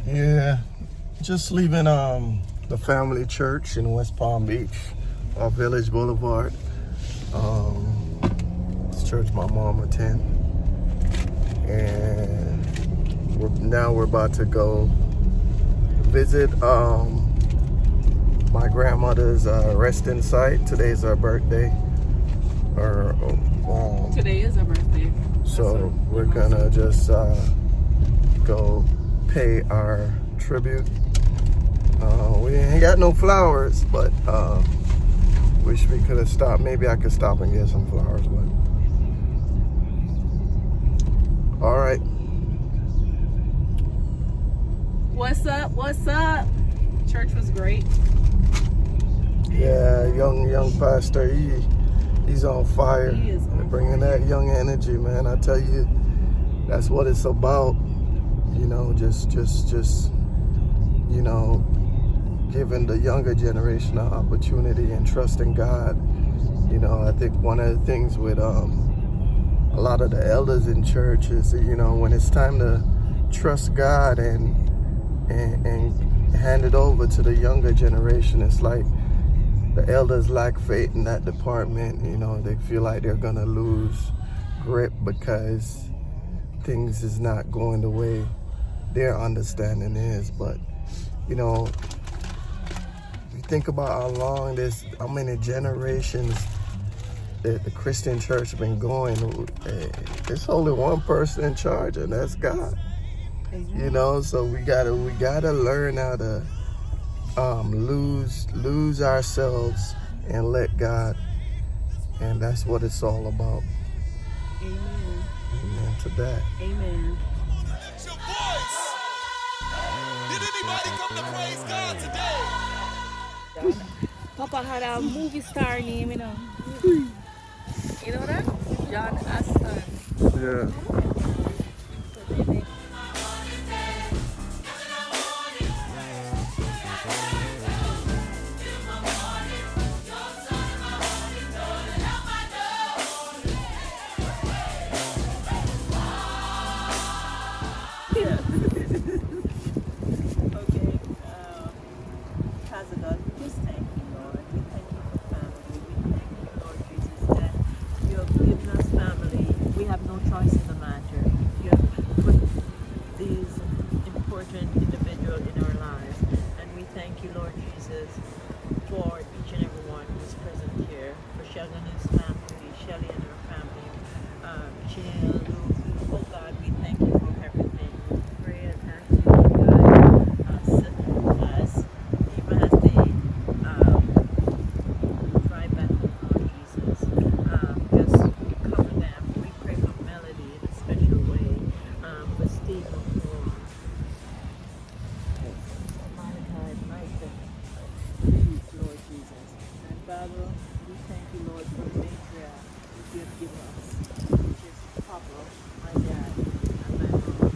Yeah, just leaving the family church in West Palm Beach, off Village Boulevard. It's church my mom attend, and we're about to go visit my grandmother's resting site. Today's her birthday. Today is her birthday. So we're gonna just go pay our tribute. We ain't got no flowers, but wish we could have stopped. Maybe I could stop and get some flowers, but all right. What's up? What's up? Church was great. Yeah, young pastor, he's on fire. He is on bringing fire. that young energy, man. I tell you, that's what it's about. You know, just you know, giving the younger generation an opportunity and trusting God. You know, I think one of the things with a lot of the elders in church is, you know, when it's time to trust God and hand it over to the younger generation, it's like the elders lack faith in that department. You know, they feel like they're gonna lose grip because things is not going the way their understanding is. But you know, you think about how many generations that the Christian church has been going. There's only one person in charge, and that's God. You know, so we gotta learn how to lose ourselves and let God, and that's what it's all about. Amen. Amen to that. Amen. It's your voice. Did anybody come to praise God today? Papa had a movie star name, you know. You know that? John Aston. Yeah. Father God, we just thank you, Lord. We thank you for family. We thank you, Lord Jesus, that you have given us family. We have no choice in the matter. You have put these important individuals in our lives. And we thank you, Lord Jesus, for each and every one who's present here. For Sheldon and his family, Shelly and her family, Jill, Luke. Oh God, we thank you for everything. We pray and ask you to guide us as even as they drive back home, Lord Jesus. Just cover them. We pray for Melody in a special way. For Stephen, for Monica and Micah. Please, Lord Jesus. And Father, we thank you, Lord, for the matriarch you have given us, which is Papa, my dad, and my mom.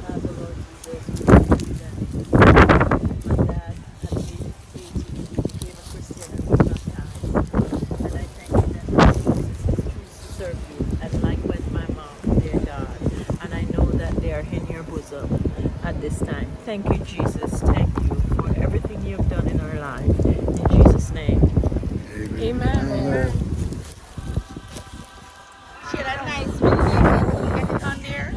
Father, Lord Jesus, we thank you that my dad had made it faith, he became a Christian and was baptized. And I thank you that Lord Jesus is choose to serve you, and likewise my mom, dear God. And I know that they are in your bosom at this time. Thank you, Jesus. Thank you for everything you have done in our life. In Jesus' name. Amen. She had a nice pretty name. Get it on there.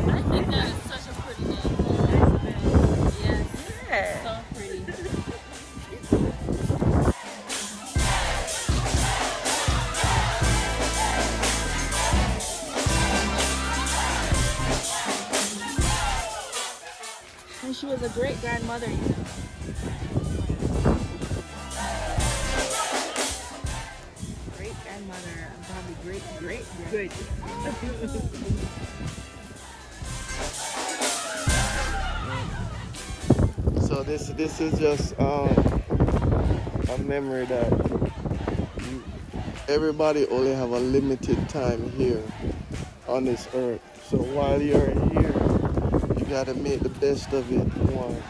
I think that is such a pretty name. Yes. Yeah. So pretty. And she was a great grandmother, you know. Great grandmother, and probably great. So this is just a memory that everybody only have a limited time here on this earth. So while you're here, you gotta make the best of it. One,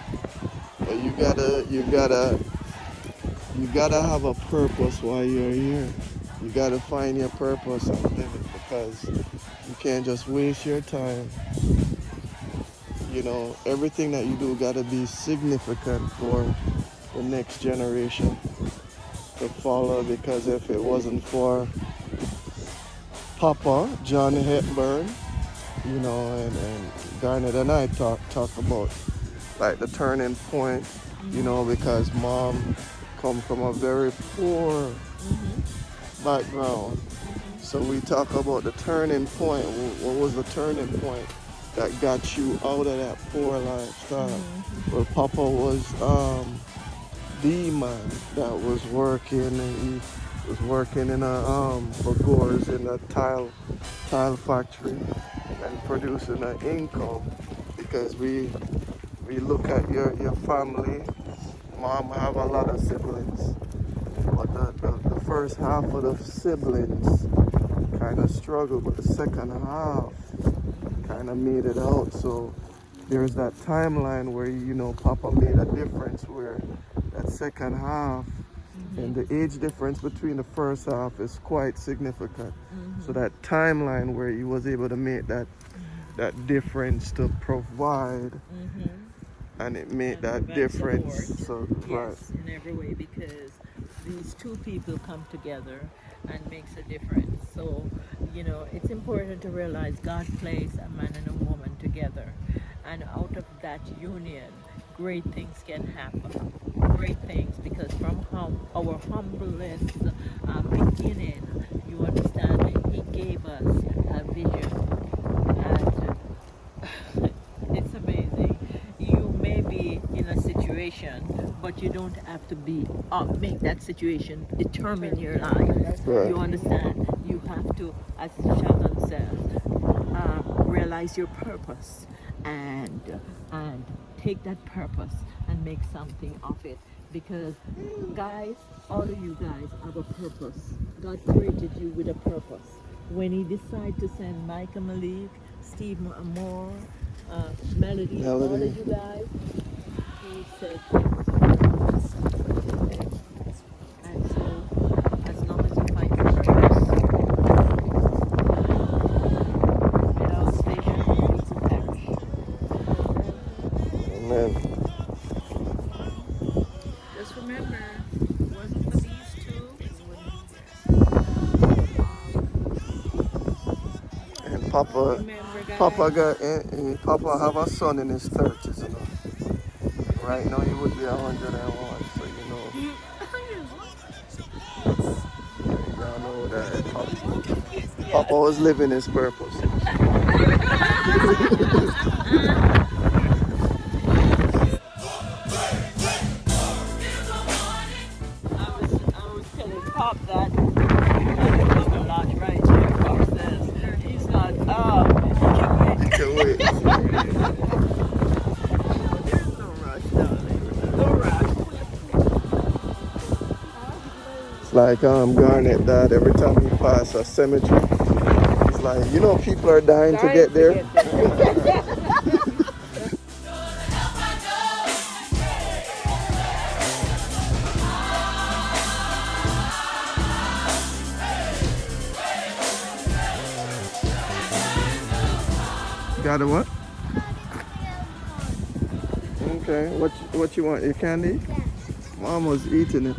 but you gotta have a purpose while you're here. You gotta find your purpose and live it, because you can't just waste your time. you know, everything that you do got to be significant for the next generation to follow, because if it wasn't for Papa, John Hepburn, you know, and Garnet and I talk about like the turning point, you know, because mom come from a very poor background. So we talk about the turning point. What was the turning point that got you out of that poor lifestyle? Well, Papa was the man that was working, and he was working in a for Gores in a tile factory and producing an income. Because we look at your family. Mom have a lot of siblings, but the first half of the siblings kind of struggled, but the second half kind of made it out. So there's that timeline where, you know, Papa made a difference, where that second half and the age difference between the first half is quite significant. So that timeline where he was able to make that difference to provide, and it made that difference. So Yes, in every way, because these two people come together and makes a difference. So, you know, it's important to realize God placed a man and a woman together, and out of that union, great things can happen. Great things, because from our humblest beginning, you understand, He gave us a vision, and it's amazing. You may be in a situation, but you don't have to make that situation determine your life. Right. You understand? You have to, as Sheldon says, realize your purpose and take that purpose and make something of it. Because guys, all of you guys have a purpose. God created you with a purpose. When He decided to send Micah Malik, Steve Moore, Melody, all of you guys, He said, and so as long as you find your purpose, without vision, it's a perish. Amen. Just remember, if it wasn't for these two, we wouldn't be here. And Papa, Remember, guys, Papa have a son in his 30s, you know. Right now he would be 101, so you know. Y'all know that Papa was living his purpose. I was telling Pop that the Grover Lodge right there. Pop says he's not. You can wait. There's no rush, darling. No rush. It's like Garnet dad, every time he pass a cemetery, he's like, you know, people are dying to get there. Got a what? Okay, what you want? Your candy? Mom was eating it.